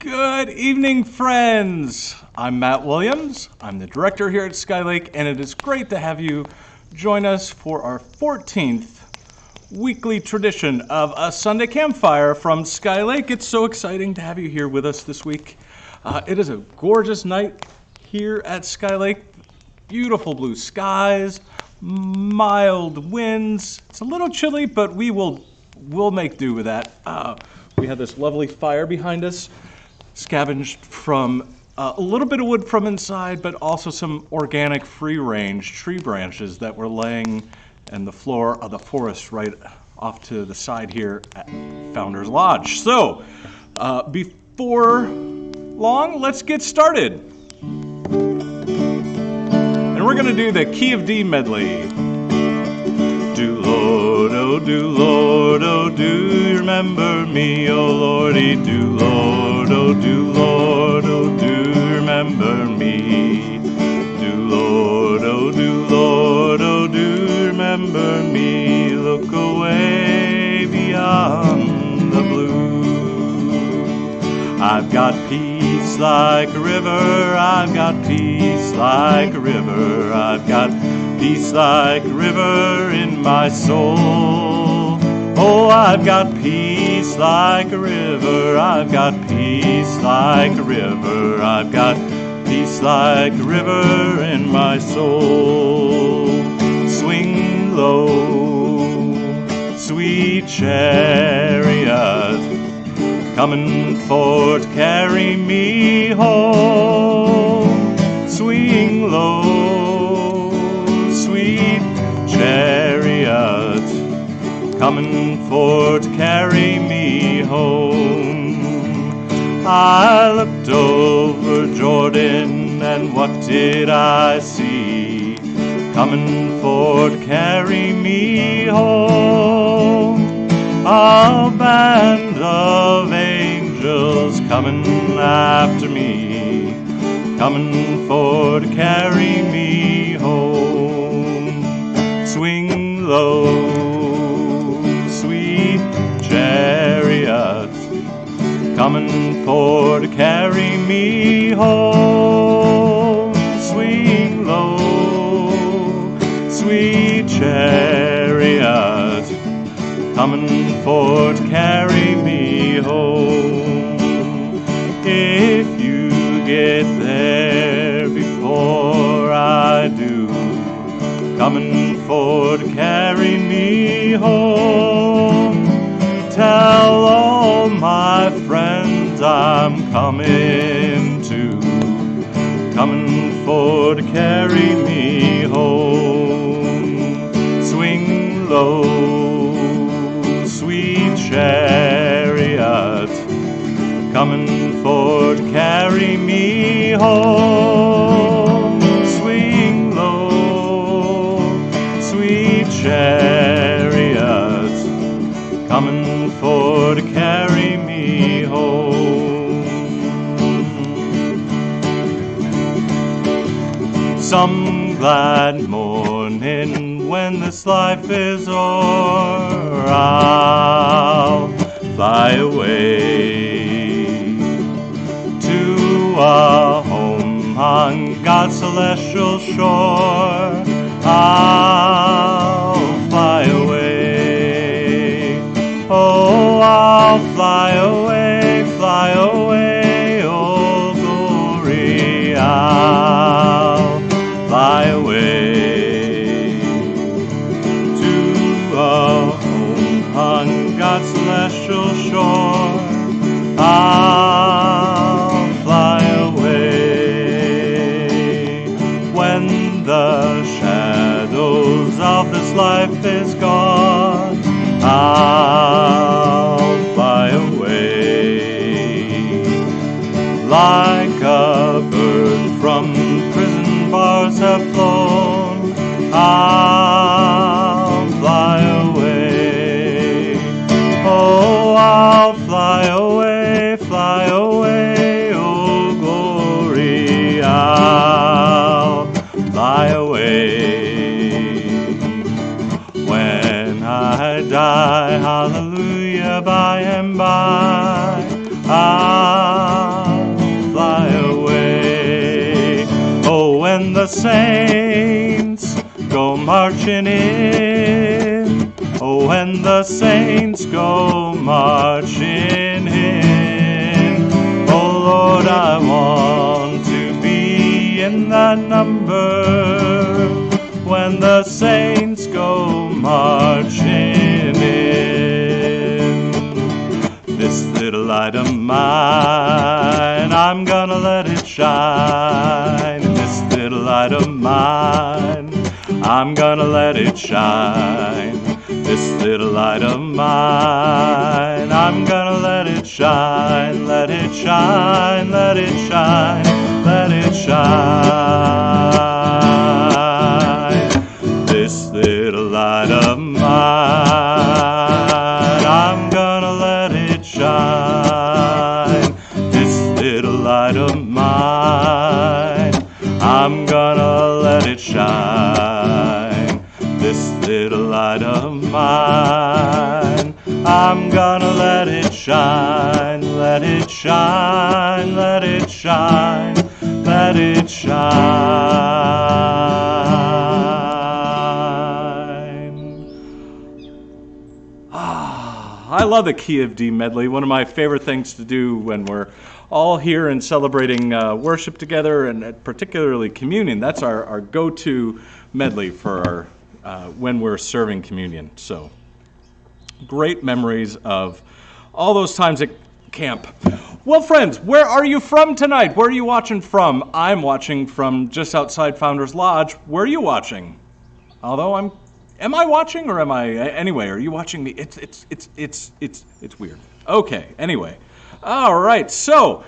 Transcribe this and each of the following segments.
Good evening, friends. I'm Matt Williams. I'm the director here at Skylake, and it is great to have you join us for our 14th weekly tradition of a Sunday Campfire from Skylake. It's so exciting to have you here with us this week. It is a gorgeous night here at Skylake. Beautiful blue skies, mild winds. It's a little chilly, but we'll make do with that. We have this lovely fire behind us, scavenged from a little bit of wood from inside, but also some organic free-range tree branches that were laying in the floor of the forest right off to the side here at Founder's Lodge. So, before long, let's get started. And we're gonna do the Key of D Medley. Do Lord, oh do you remember me, oh Lordy, do Lord, oh do you remember me. Do Lord, oh do you remember me, look away beyond the blue. I've got peace like a river, I've got peace like a river, I've got peace like a river in my soul. Oh, I've got peace like a river, I've got peace like a river, I've got peace like a river in my soul. Swing low, sweet chariot, coming for to carry me home. Swing low, sweet chariot, coming for to carry me home. I looked over Jordan, and what did I see? Coming for to carry me home. A band of angels coming after me, coming for to carry me home. Swing low, sweet chariot, coming for to carry me home. Swing low, sweet chariot, coming for to carry me home. If you get there before I do, coming for to carry me home, tell all my friends I'm coming too, coming for to carry me home. Swing low, sweet chariot, coming for to carry me home. Swing low, sweet chariot, coming for to carry me home. Some glad morning when this life is o'er, I'll fly away to a home on God's celestial shore. I'll fly away, oh, I'll fly away, oh glory, I'll fly away to a home on God's celestial shore. I'll fly away when the shadows of this life is gone. I'll fly away like a bird from prison bars have flown. I'll fly away, oh, I'll fly away, oh glory, I'll fly away. When I die, hallelujah, by and by, I'll saints go marching in. Oh, when the saints go marching in. Oh, Lord, I want to be in that number when the saints go marching in. This little light of mine, I'm gonna let it shine. This little light of mine, I'm gonna let it shine. This little light of mine, I'm gonna let it shine. Let it shine, let it shine, let it shine. This little light of mine, I'm gonna let it shine. This little light of mine, I'm gonna let it shine. This little light of mine, I'm gonna let it shine. Let it shine, let it shine, let it shine. I love the key of D Medley. One of my favorite things to do when we're all here and celebrating worship together, and particularly communion. That's our go-to medley for our when we're serving communion. So great memories of all those times at camp. Well, friends, where are you from tonight? Where are you watching from? I'm watching from just outside Founders Lodge. Where are you watching? Although am I watching or am I, anyway, are you watching me? It's weird. Okay, anyway. All right, so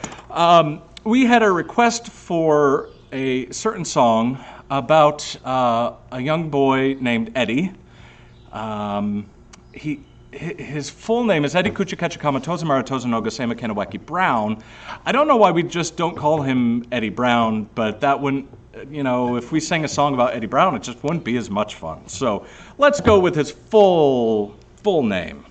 we had a request for a certain song about a young boy named Eddie. His full name is Eddie Koocha Katcha Kamatoza Maratoza Noga Sama Kanawaki Brown. I don't know why we just don't call him Eddie Brown, but that wouldn't, if we sang a song about Eddie Brown, it just wouldn't be as much fun. So let's go with his full name.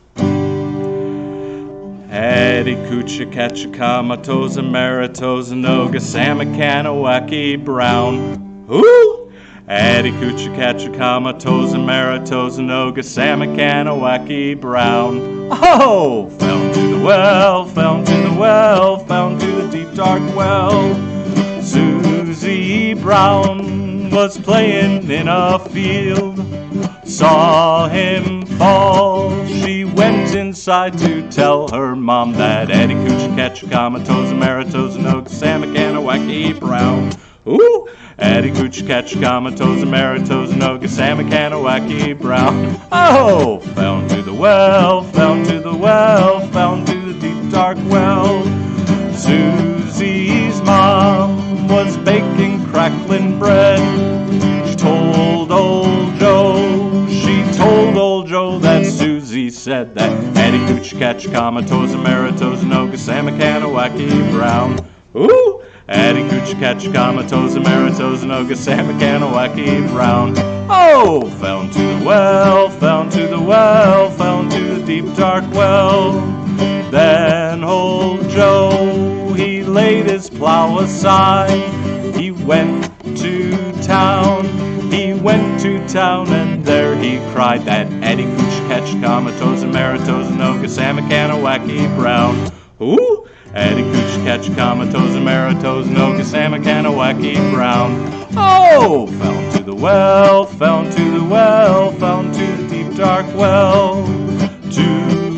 Eddie Koocha Katcha Kamatoza Maratoza Noga Sama Kanawaki Brown. Who? Eddie Koocha Katcha Kamatoza Maratoza Noga Sama Kanawaki Brown. Oh! Fell into the well, fell into the well, fell into the deep dark well. Susie Brown was playing in a field, saw him fall. She went inside to tell her mom that Eddie Koocha Katcha Kamatoza Maratoza Noga Sama Kanawaki Brown. Ooh! Eddie Koocha Katcha Kamatoza Maratoza Noga Sama Kanawaki Brown. Oh! Fell into the well, fell into the well, fell into the deep dark well. Susie's mom was baking crackling bread. She told old Joe that Susie said that Eddie Koocha Katcha Kamatoza Maratoza Noga Sama Kanawaki Brown. Ooh! Eddie Koocha Katcha Kamatoza Maratoza Noga Sama Kanawaki Brown. Oh! Fell into the well, fell into the well, fell into the deep dark well. Then old Joe, he laid his plow aside. He went to town, and there he cried that Eddie Koocha Katcha Kamatoza Maratoza Noga Sama Kanawaki Brown. Ooh! Eddie Koocha Katcha Kamatoza Maratoza Noga Sama Kanawaki Brown. Oh! Fell into the well, fell into the well, fell into the deep dark well. To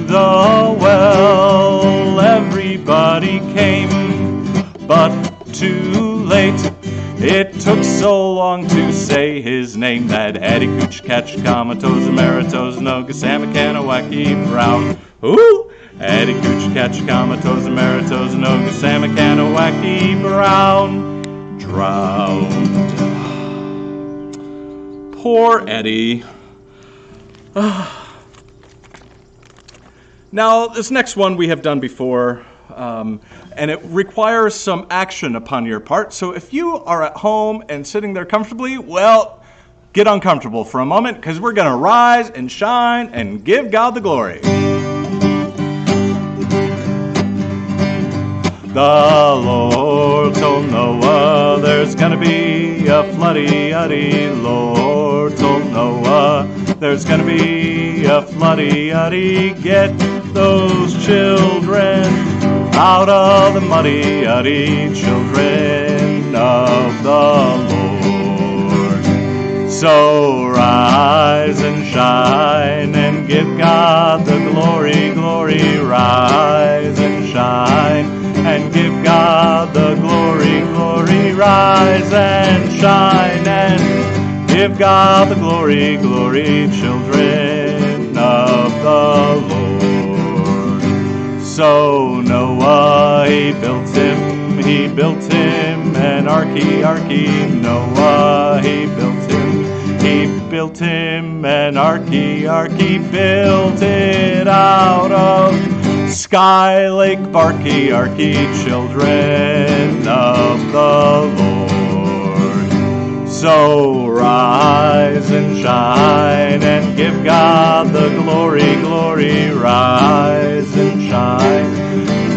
the well everybody came, but too late. It took so long to say his name that Eddie Koocha Katcha Kamatoza Maratoza Noga Sama Kanawaki Brown. Ooh! Eddie Koocha Katcha Kamatoza Maratoza Noga Sama Kanawaki Brown. Drowned. Poor Eddie. Now, this next one we have done before, and it requires some action upon your part. So if you are at home and sitting there comfortably, well, get uncomfortable for a moment, because we're going to rise and shine and give God the glory. The Lord told Noah there's gonna gonna be a floody-uddy. Lord told Noah, there's gonna be a floody-uddy. Get those children out of the muddy-uddy, children of the Lord. So rise and shine and give God the glory, glory. Rise and shine and give God the glory, glory. Rise and shine and give God the glory, glory, children of the Lord. So Noah, he built him an arky. Noah, he built him an arky, built it out of Sky Lake Barky, children of the Lord. So rise and shine and give God the glory, glory. Rise and shine,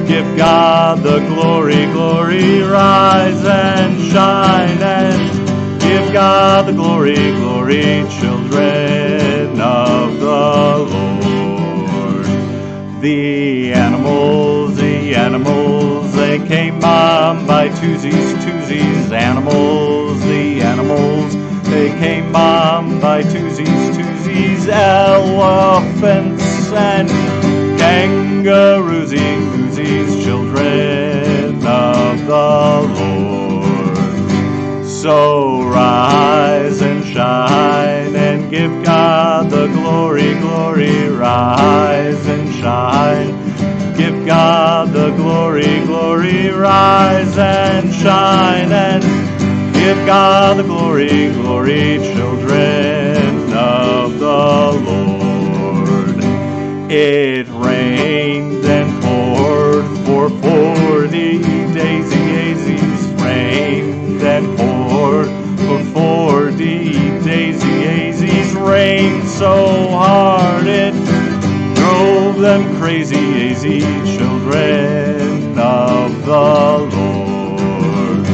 give God the glory, glory. Rise and shine and give God the glory, glory, children of the Lord. The animals, they came on by twosies. Animals, they came on by twosies. Elephants and kangaroos, children of the Lord. So rise and shine and give God the glory, glory. Rise and shine, give God the glory, glory. Rise and shine and give God the glory, glory, children of the Lord. It rained and poured for 40 days. Rained and poured for 40 days. Rained so hard it drove them crazy. Children of the Lord.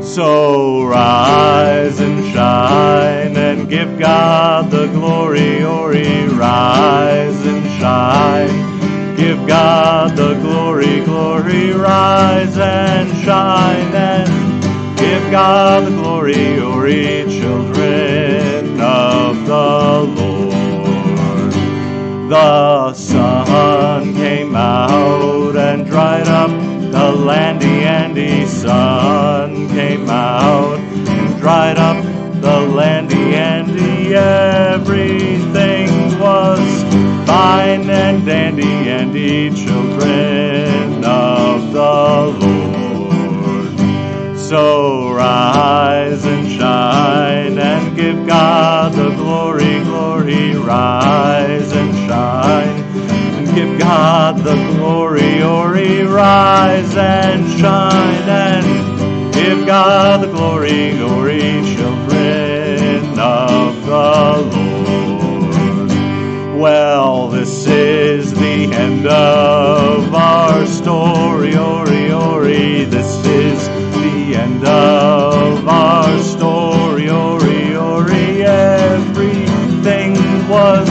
So rise and shine and give God the glory, rise and shine. Give God the glory, glory. Rise and shine and give God the glory, children of the Lord. The sun came out and dried up the landy. Sun came out and dried up the landy. Everything was fine and dandy, children of the Lord. So rise and shine and give God the glory, glory. Rise and shine and give God the glory, rise and shine and give God the glory, glory, children of the Lord. Well, this is the end of our story, This is the end of our story, Everything was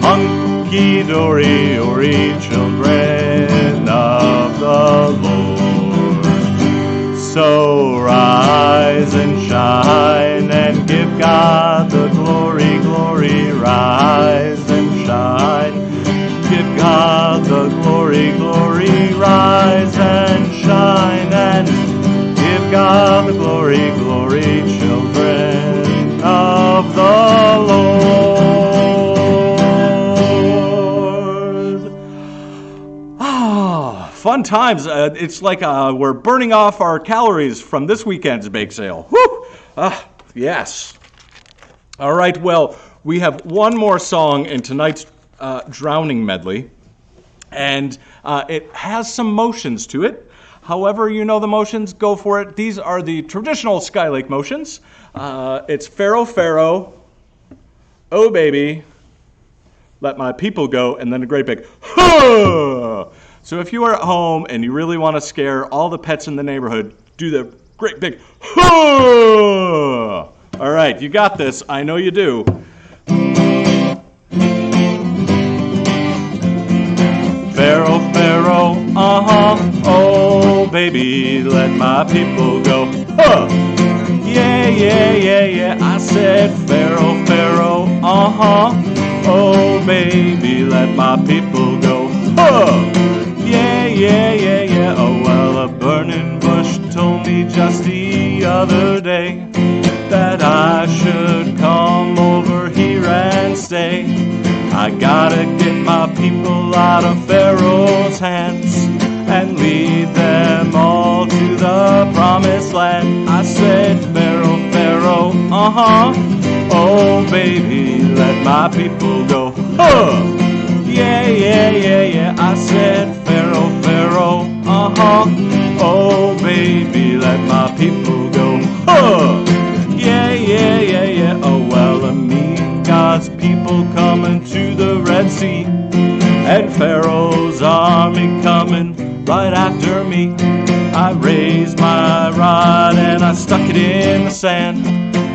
hunky-dory, children of the Lord. So rise and shine and give God the glory, glory. Rise and shine, give God the glory, glory. Rise and shine and give God the glory, glory, children of the Lord. Fun times. It's like we're burning off our calories from this weekend's bake sale. Woo! Yes. All right, well, we have one more song in tonight's Drowning Medley, and it has some motions to it. However, you know the motions, go for it. These are the traditional Sky Lake motions. It's Pharaoh, Pharaoh, oh baby, let my people go, and then a great big, huh! So if you are at home and you really want to scare all the pets in the neighborhood, do the great big All right, you got this. I know you do. Pharaoh, Pharaoh, oh baby, let my people go. Yeah, yeah, yeah, yeah. I said Pharaoh, Pharaoh, oh baby, let my people go. Yeah, yeah, yeah, yeah. Oh well, a burning bush told me just the other day that I should come over here and stay. I gotta get my people out of Pharaoh's hands and lead them all to the promised land. I said, Pharaoh, Pharaoh, oh baby, let my people go. Yeah, yeah, yeah, yeah. I said, Pharaoh, Pharaoh, oh baby, let my people go. Yeah, yeah, yeah, yeah. Oh well, me, God's people coming to the Red Sea, and Pharaoh's army coming right after me. I raised my rod and I stuck it in the sand,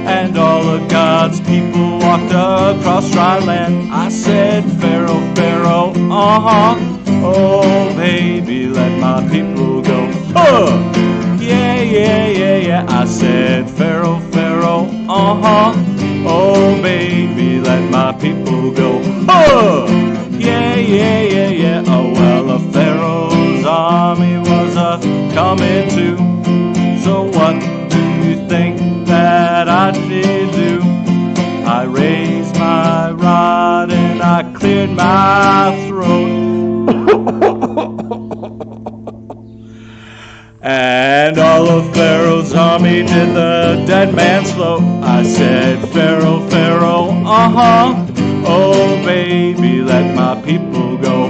and all of God's people walked across dry land. I said, Pharaoh, Pharaoh, oh baby, let my people go. Yeah, yeah, yeah, yeah. I said, Pharaoh, Pharaoh, oh baby, let my people go. Yeah, yeah, yeah, yeah. Oh well, a Pharaoh's army was coming too. So what do you think that I did do? I raised my rod and I cleared my throat. And all of Pharaoh's army did the dead man's float. I said, Pharaoh, Pharaoh, oh baby, let my people go.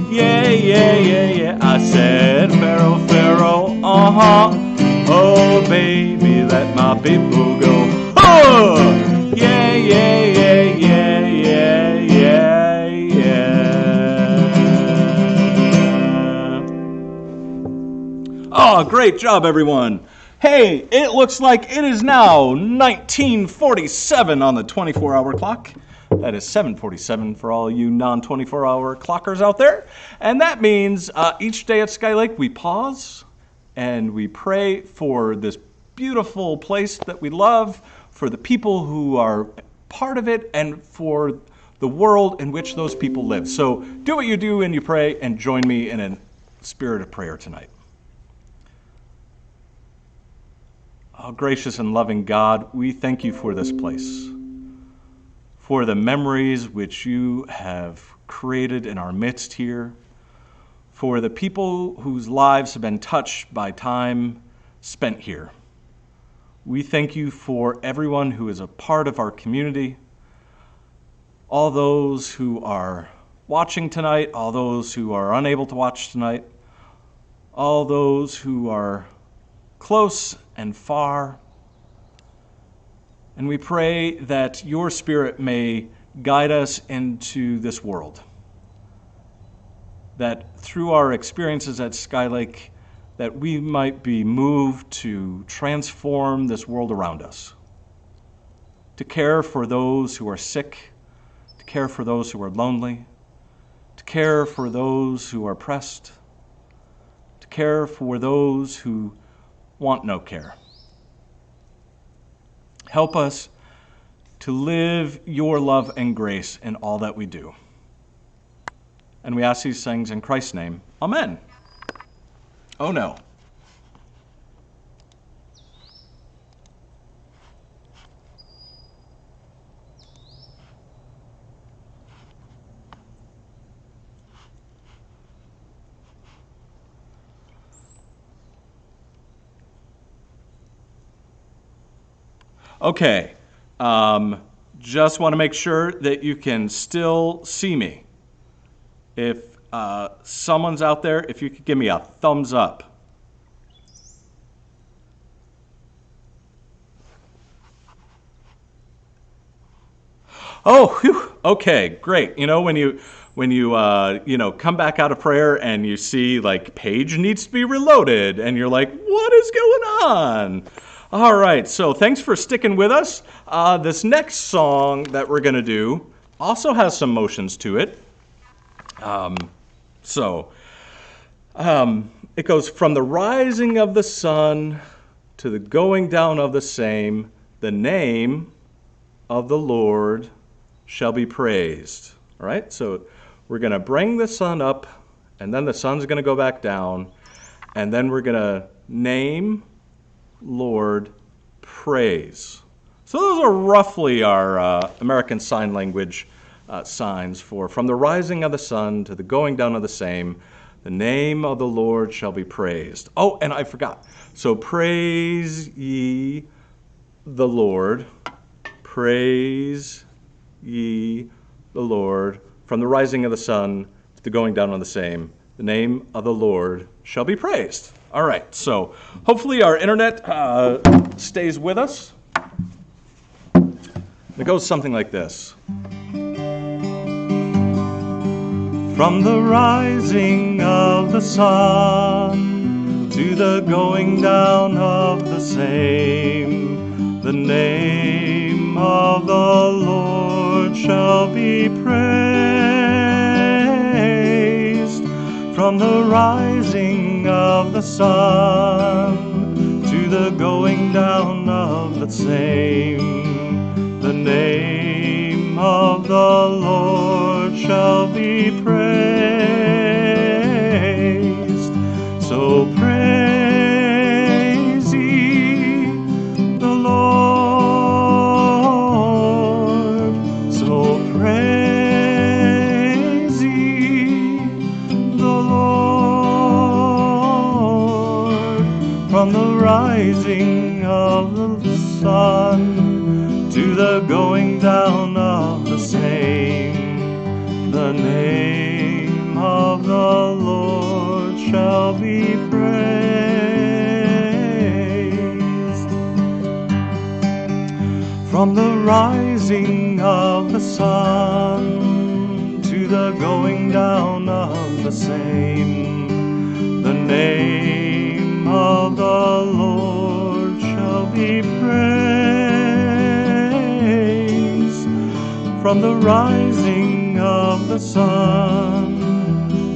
Yeah, yeah, yeah, yeah. I said, Pharaoh, Pharaoh, oh baby, let my people go. Yeah, yeah, yeah, yeah, yeah, yeah, yeah. Oh, great job, everyone. Hey, it looks like it is now 1947 on the 24-hour clock. That is 7:47 for all you non-24-hour clockers out there. And that means each day at Skylake we pause and we pray for this beautiful place that we love, for the people who are part of it, and for the world in which those people live. So do what you do and you pray, and join me in a spirit of prayer tonight. Oh, gracious and loving God, we thank you for this place, for the memories which you have created in our midst here, for the people whose lives have been touched by time spent here. We thank you for everyone who is a part of our community, all those who are watching tonight, all those who are unable to watch tonight, all those who are close and far. And we pray that your Spirit may guide us into this world, that through our experiences at Skylake, that we might be moved to transform this world around us, to care for those who are sick, to care for those who are lonely, to care for those who are oppressed, to care for those who want no care. Help us to live your love and grace in all that we do. And we ask these things in Christ's name. Amen. Oh no. Okay, just want to make sure that you can still see me. If someone's out there, if you could give me a thumbs up. Oh, whew, okay, great. You know, when you when you come back out of prayer and you see like page needs to be reloaded and you're like, what is going on? All right, so thanks for sticking with us. This next song that we're going to do also has some motions to it. It goes from the rising of the sun to the going down of the same, the name of the Lord shall be praised. All right, so we're going to bring the sun up, and then the sun's going to go back down, and then we're going to name, Lord, praise. So those are roughly our American Sign Language signs for from the rising of the sun to the going down of the same, the name of the Lord shall be praised. Oh, and I forgot. So praise ye the Lord. Praise ye the Lord. From the rising of the sun to the going down of the same, the name of the Lord shall be praised. All right, so hopefully our internet stays with us. It goes something like this. From the rising of the sun to the going down of the same, the name of the Lord shall be praised. From the rising of the sun to the going down of the same, the name of the Lord shall be praised. So praise ye the Lord. So praise ye the Lord. From the rising of the sun to the going down of the same, the name of the Lord shall be praised. From the rising of the sun to the going down of the same, the name of the Lord shall be praised. From the rising of the sun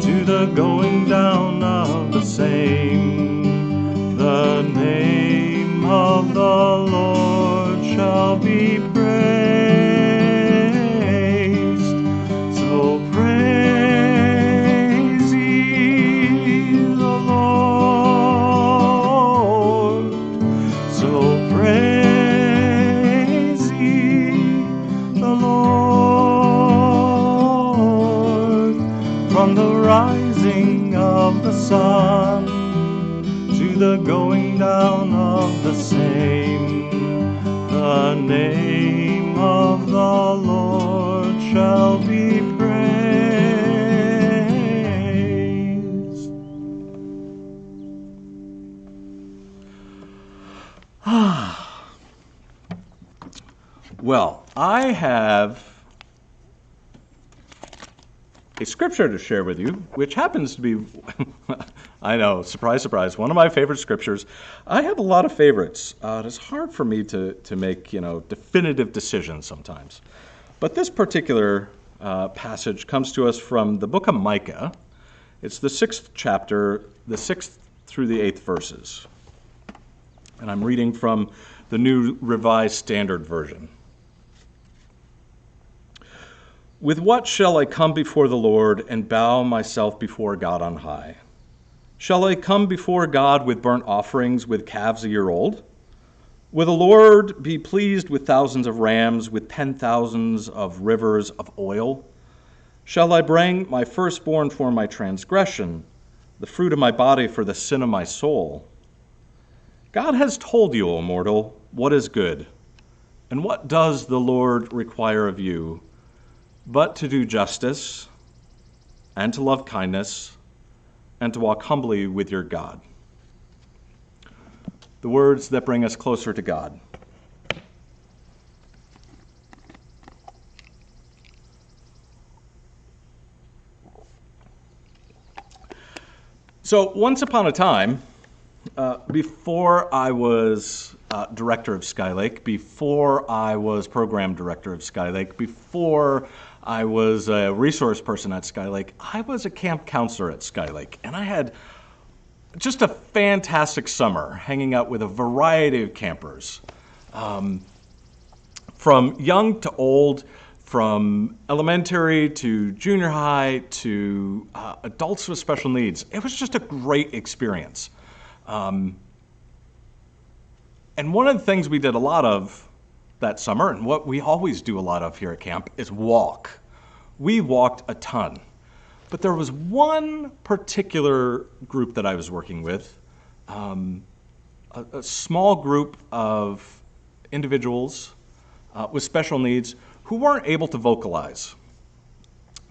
to the going down of the same, the name of the Lord shall be praised. So praise ye the Lord. So praise ye the Lord. From the rising of the sun to the going down of the same, the name of the Lord shall be praised. Well, I have a scripture to share with you, which happens to be, I know, surprise, surprise, one of my favorite scriptures. I have a lot of favorites. It's hard for me to make, definitive decisions sometimes. But this particular passage comes to us from the book of Micah. It's the 6th chapter, the 6th through the 8th verses. And I'm reading from the New Revised Standard Version. With what shall I come before the Lord and bow myself before God on high? Shall I come before God with burnt offerings, with calves a year old? Will the Lord be pleased with thousands of rams, with 10,000s of rivers of oil? Shall I bring my firstborn for my transgression, the fruit of my body for the sin of my soul? God has told you, O mortal, what is good, and what does the Lord require of you, but to do justice, and to love kindness, and to walk humbly with your God. The words that bring us closer to God. So once upon a time, before I was director of Skylake, before I was program director of Skylake, before I was a resource person at Skylake, I was a camp counselor at Skylake, and I had just a fantastic summer hanging out with a variety of campers, from young to old, from elementary to junior high to adults with special needs. It was just a great experience. And one of the things we did a lot of that summer, and what we always do a lot of here at camp, is walk. We walked a ton. But there was one particular group that I was working with, a small group of individuals with special needs who weren't able to vocalize.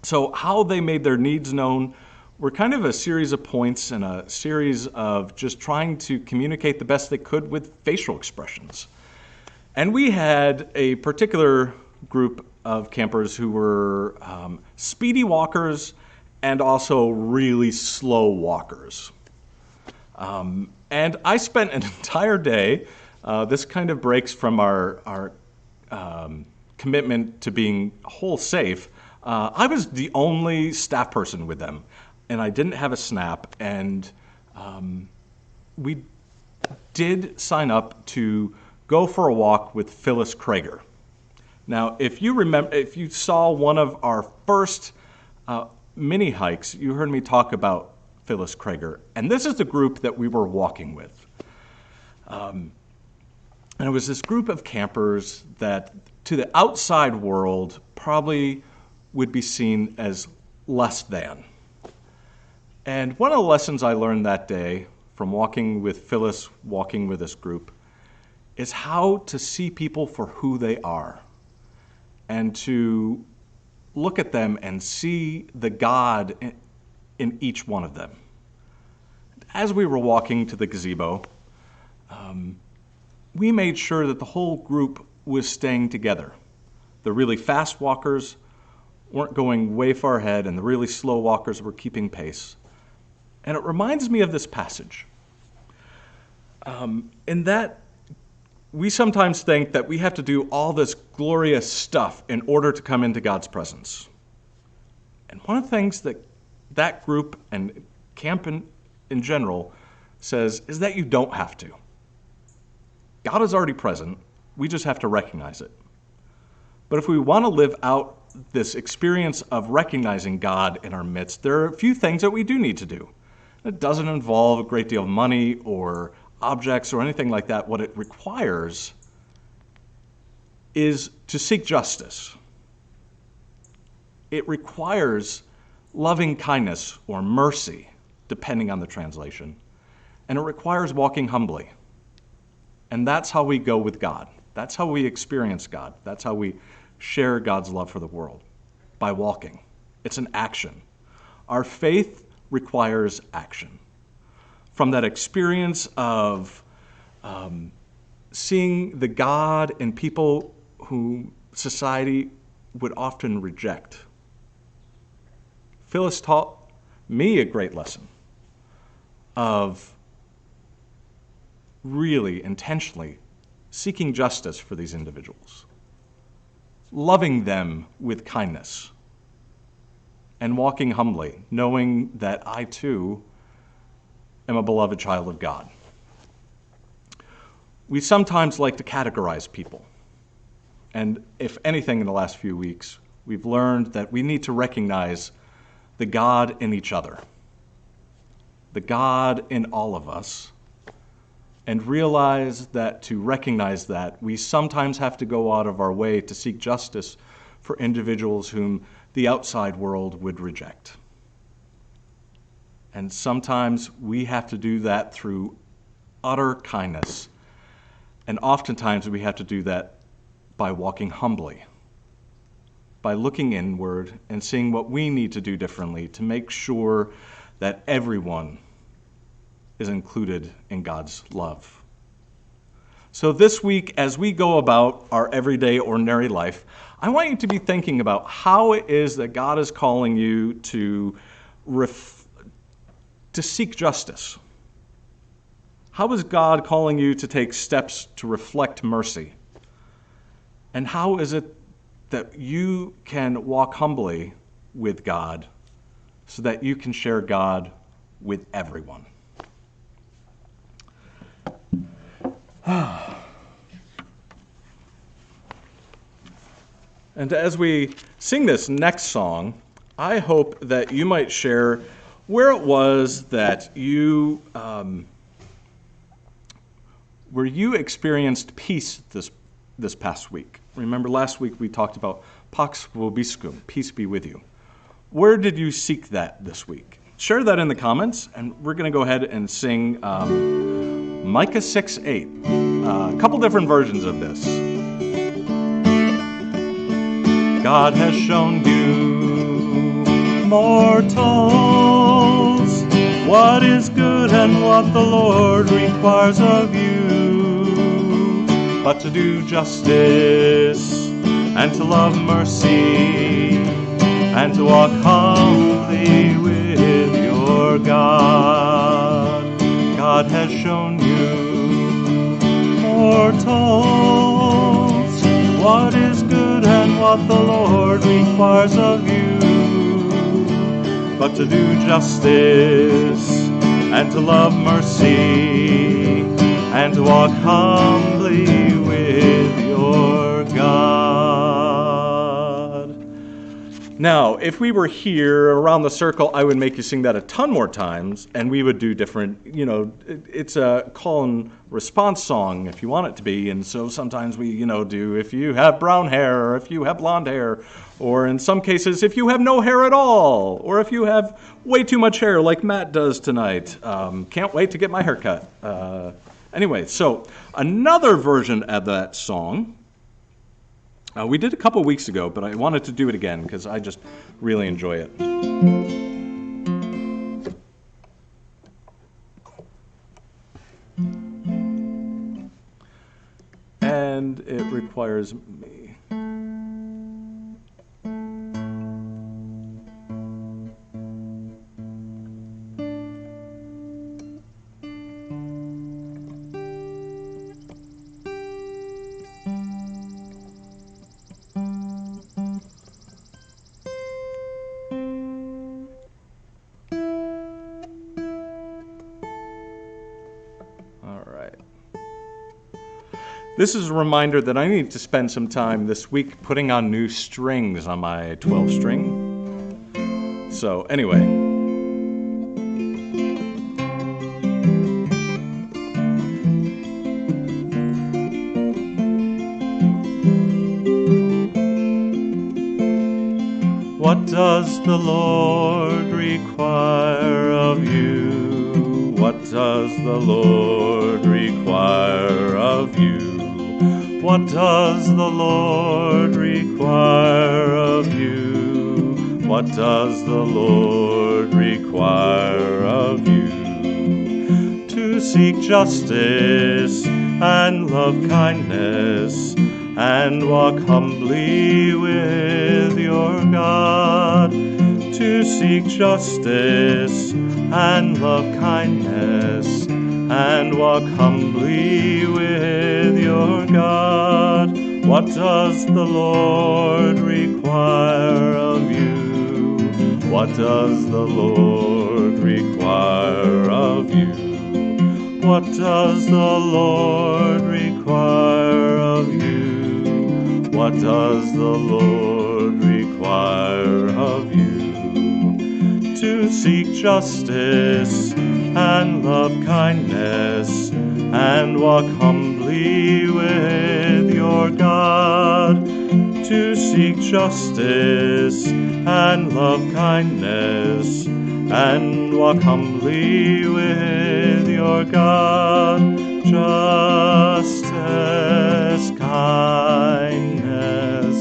So how they made their needs known were kind of a series of points and a series of just trying to communicate the best they could with facial expressions. And we had a particular group of campers who were speedy walkers and also really slow walkers. And I spent an entire day, this kind of breaks from our commitment to being whole safe. I was the only staff person with them, and I didn't have a snap, and we did sign up to go for a walk with Phyllis Krager. Now, if you saw one of our first mini hikes, you heard me talk about Phyllis Krager, and this is the group that we were walking with. And it was this group of campers that, to the outside world, probably would be seen as less than. And one of the lessons I learned that day from walking with Phyllis, walking with this group, is how to see people for who they are and to look at them and see the God in each one of them. As we were walking to the gazebo, we made sure that the whole group was staying together. The really fast walkers weren't going way far ahead, and the really slow walkers were keeping pace. And it reminds me of this passage. In that, we sometimes think that we have to do all this glorious stuff in order to come into God's presence. And one of the things that that group and camp in general says is that you don't have to. God is already present. We just have to recognize it. But if we want to live out this experience of recognizing God in our midst, there are a few things that we do need to do. It doesn't involve a great deal of money or objects or anything like that. What it requires is to seek justice. It requires loving kindness or mercy, depending on the translation. And it requires walking humbly. And that's how we go with God. That's how we experience God. That's how we share God's love for the world, by walking. It's an action. Our faith requires action. From that experience of seeing the God in people whom society would often reject. Phyllis taught me a great lesson of really intentionally seeking justice for these individuals, loving them with kindness, and walking humbly, knowing that I too am a beloved child of God. We sometimes like to categorize people, and if anything in the last few weeks, we've learned that we need to recognize the God in each other, the God in all of us, and realize that to recognize that, we sometimes have to go out of our way to seek justice for individuals whom the outside world would reject. And sometimes we have to do that through utter kindness. And oftentimes we have to do that by walking humbly, by looking inward and seeing what we need to do differently to make sure that everyone is included in God's love. So this week, as we go about our everyday, ordinary life, I want you to be thinking about how it is that God is calling you to to seek justice? How is God calling you to take steps to reflect mercy? And how is it that you can walk humbly with God so that you can share God with everyone? And as we sing this next song, I hope that you might share where it was that you where you experienced peace this past week. Remember last week we talked about Pax Vobiscum, peace be with you. Where did you seek that this week? Share that in the comments, and we're going to go ahead and sing Micah 6:8. A couple different versions of this. God has shown you, mortals, what is good and what the Lord requires of you, but to do justice and to love mercy and to walk humbly with your God. God has shown you, mortals, what is good and what the Lord requires of you, but to do justice and to love mercy and to walk humbly with your God. Now, if we were here around the circle, I would make you sing that a ton more times, and we would do different, it's a call and response song if you want it to be, and so sometimes we, do if you have brown hair, or if you have blonde hair, or in some cases, if you have no hair at all, or if you have way too much hair like Matt does tonight. Can't wait to get my hair cut. Anyway, so another version of that song, we did a couple weeks ago, but I wanted to do it again because I just really enjoy it. And it requires me. This is a reminder that I need to spend some time this week putting on new strings on my 12-string. So anyway. What does the Lord require of you? What does the Lord require of you? What does the Lord require of you? What does the Lord require of you? To seek justice and love kindness and walk humbly with your God. To seek justice and love kindness and walk humbly with your God. What does the Lord require of you? What does the Lord require of you? What does the Lord require of you? What does the Lord require of you? To seek justice and love kindness and walk humbly with your God. To seek justice and love kindness and walk humbly with your God. Justice, kindness,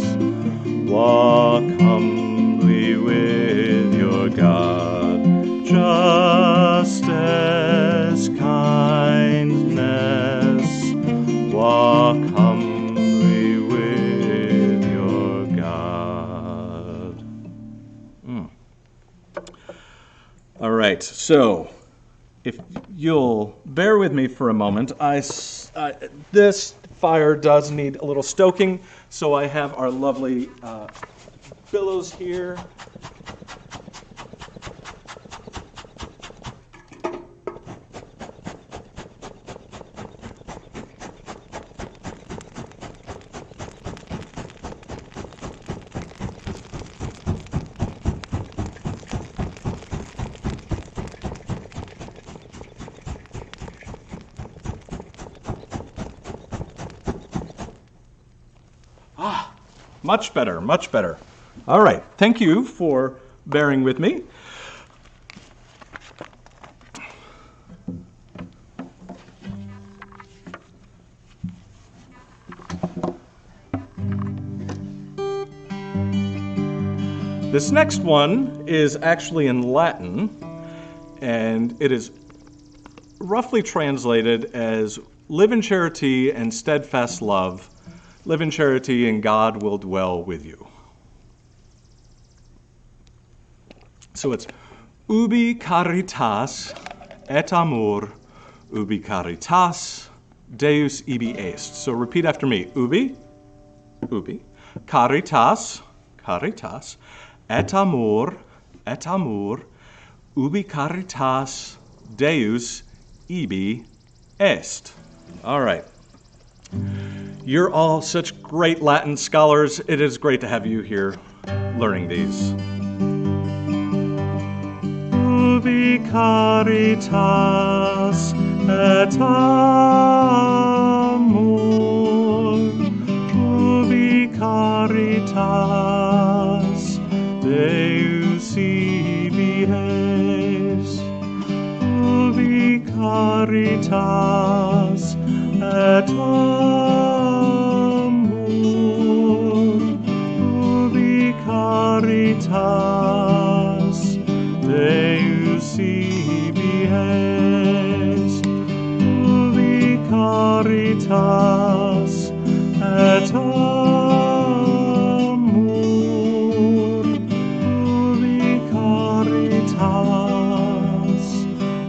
walk humbly with your God. Justice, kindness, walk humbly with your God. All right, so if you'll bear with me for a moment, this fire does need a little stoking, so I have our lovely billows here. Much better, much better. All right, thank you for bearing with me. This next one is actually in Latin, and it is roughly translated as live in charity and steadfast love. Live in charity and God will dwell with you. So it's Ubi Caritas et amor, Ubi Caritas, Deus ibi est. So repeat after me. Ubi, Caritas, et amor, Ubi Caritas, Deus ibi est. All right. You're all such great Latin scholars. It is great to have you here learning these. Ubi caritas et amor, ubi caritas Deus ibi est, ubi caritas et Caritas Deus ibi est, ubi caritas et amor, ubi caritas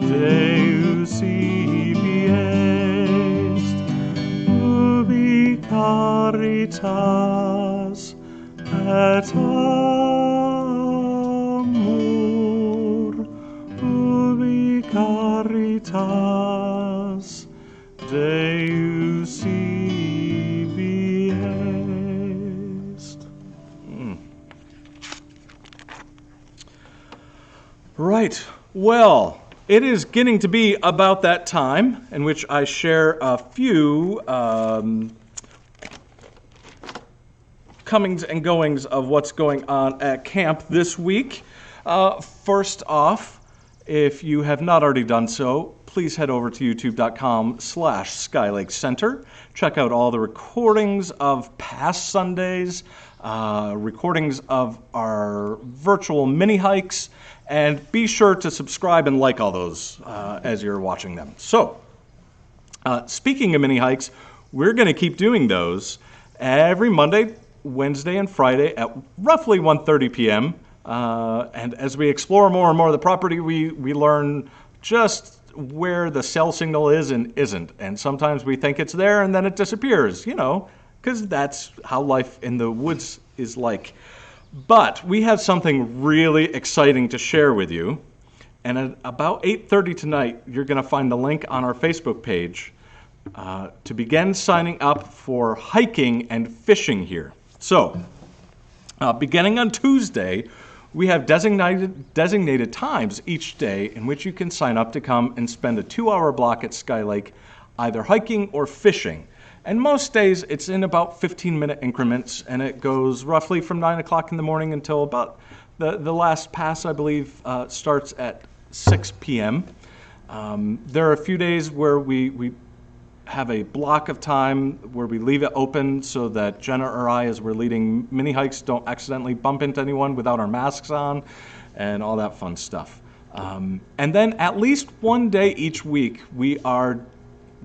Deus ibi est, ubi caritas et amor, ubi caritas Deus ibi est. Right. Well, it is getting to be about that time in which I share a few comings and goings of what's going on at camp this week. First off, if you have not already done so, please head over to youtube.com/Skylake Center. Check out all the recordings of past Sundays, recordings of our virtual mini hikes, and be sure to subscribe and like all those as you're watching them. So, speaking of mini hikes, we're going to keep doing those every Monday, Wednesday, and Friday at roughly 1:30 p.m. And as we explore more and more of the property, we learn just where the cell signal is and isn't. And sometimes we think it's there and then it disappears, because that's how life in the woods is like. But we have something really exciting to share with you. And at about 8:30 tonight, you're going to find the link on our Facebook page to begin signing up for hiking and fishing here. So, beginning on Tuesday, we have designated times each day in which you can sign up to come and spend a 2-hour block at Skylake, either hiking or fishing. And most days it's in about 15-minute increments, and it goes roughly from 9 o'clock in the morning until about the last pass, I believe, starts at 6 p.m. There are a few days where we have a block of time where we leave it open so that Jenna or I, as we're leading mini hikes, don't accidentally bump into anyone without our masks on and all that fun stuff. And then at least one day each week, we are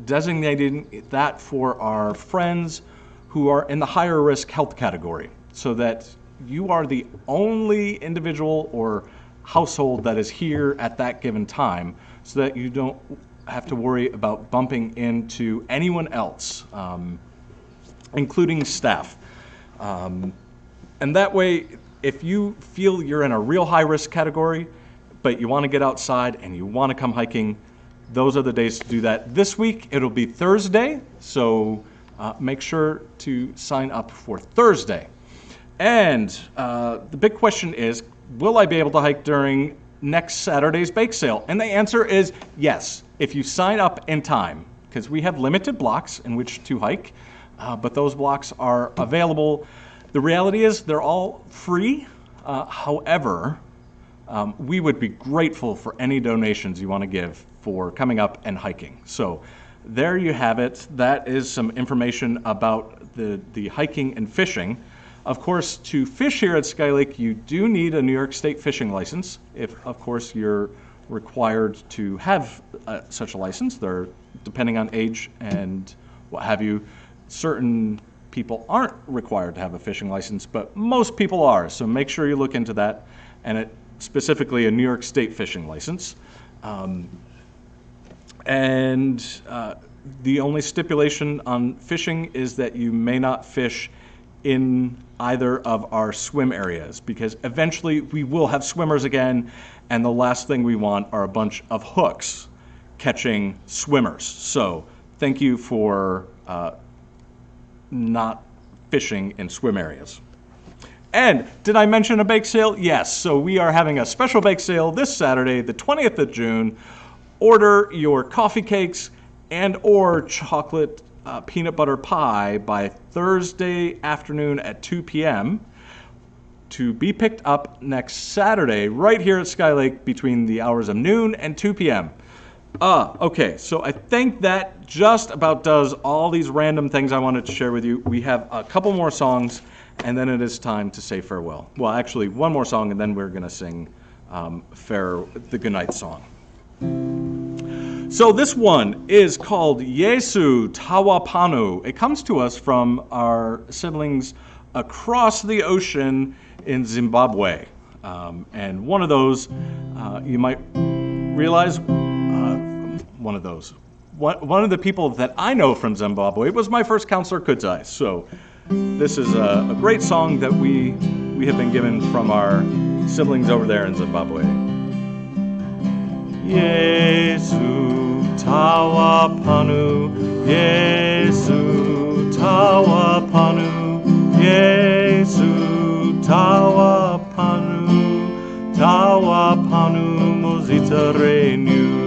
designating that for our friends who are in the higher risk health category, so that you are the only individual or household that is here at that given time, so that you don't have to worry about bumping into anyone else, including staff. And that way, if you feel you're in a real high-risk category, but you want to get outside and you want to come hiking, those are the days to do that. This week, it'll be Thursday, so make sure to sign up for Thursday. And the big question is, will I be able to hike during next Saturday's bake sale? And the answer is yes, if you sign up in time, because we have limited blocks in which to hike, but those blocks are available. The reality is they're all free. However, we would be grateful for any donations you want to give for coming up and hiking. So there you have it. That is some information about the hiking and fishing. Of course, to fish here at Sky Lake, you do need a New York State fishing license. If, of course, you're required to have such a license. They're, depending on age and what have you, certain people aren't required to have a fishing license, but most people are. So make sure you look into that, and specifically a New York State fishing license. The only stipulation on fishing is that you may not fish in either of our swim areas, because eventually we will have swimmers again, and the last thing we want are a bunch of hooks catching swimmers. So thank you for not fishing in swim areas. And did I mention a bake sale? Yes, so we are having a special bake sale this Saturday, the 20th of June. Order your coffee cakes and or chocolate peanut butter pie by Thursday afternoon at 2 p.m. to be picked up next Saturday right here at Sky Lake between the hours of noon and 2 p.m. Okay, so I think that just about does all these random things I wanted to share with you. We have a couple more songs, and then it is time to say farewell. Well, actually, one more song, and then we're going to sing Pharaoh, the goodnight song. So this one is called Jesu, Tawa, Pano. It comes to us from our siblings across the ocean in Zimbabwe. And one of those, you might realize, one of the people that I know from Zimbabwe was my first counselor, Koocha. So this is a great song that we have been given from our siblings over there in Zimbabwe. Jesu, Tawa, Pano, Jesu, Tawa, Pano, Jesu, Tawa, Pano, Tawa, Pano, Mozita Renew.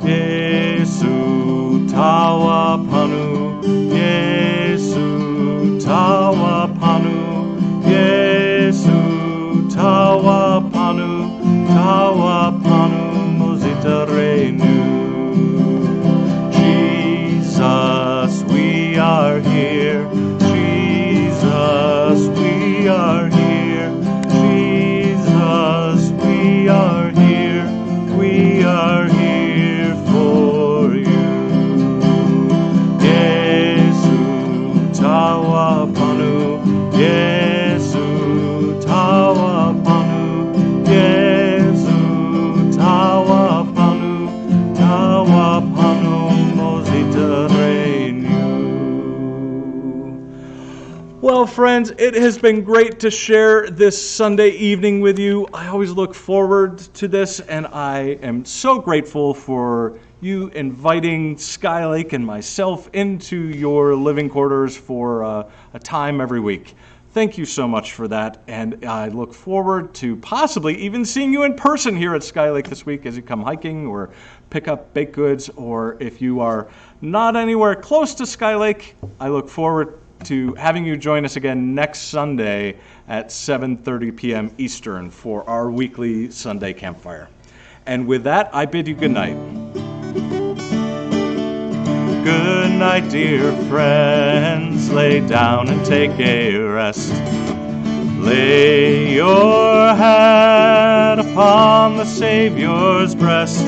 Jesu, Tawa, Pano, Jesu, Tawa, Pano, Jesu, Tawa, Pano, Tawa, Pano, Mozita Renew. Jesus, we are here. Jesus, we are here. Jesus, we are here. We are here for you. Jesu, Tawa, Pano, Jesu, Tawa, Pano, Jesu, Tawa, Pano, Tawa, Pano, Mozita Renew. Well, friends, it has been great to share this Sunday evening with you. I always look forward to this, and I am so grateful for you inviting Sky Lake and myself into your living quarters for a time every week. Thank you so much for that, and I look forward to possibly even seeing you in person here at Sky Lake this week as you come hiking or pick up baked goods, or if you are not anywhere close to Sky Lake, I look forward to having you join us again next Sunday at 7:30 p.m. Eastern for our weekly Sunday Campfire. And with that, I bid you good night. Good night, dear friends. Lay down and take a rest. Lay your head upon the Savior's breast.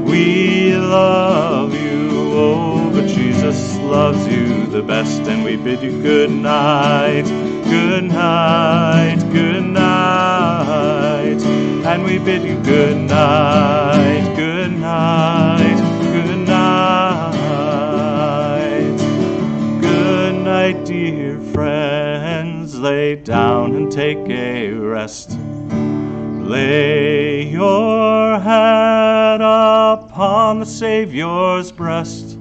We love you, oh, but Jesus loves you the best. And we bid you good night, good night, good night. and we bid you good night, good night, good night. Good night, dear friends, lay down and take a rest. Lay your head upon the Savior's breast.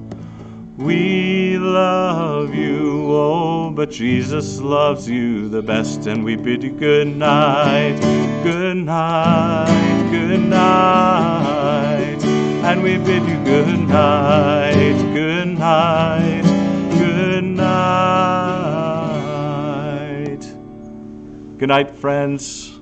We love you, oh, but Jesus loves you the best, and we bid you good night, good night, good night, and we bid you good night, good night, good night. Good night, friends.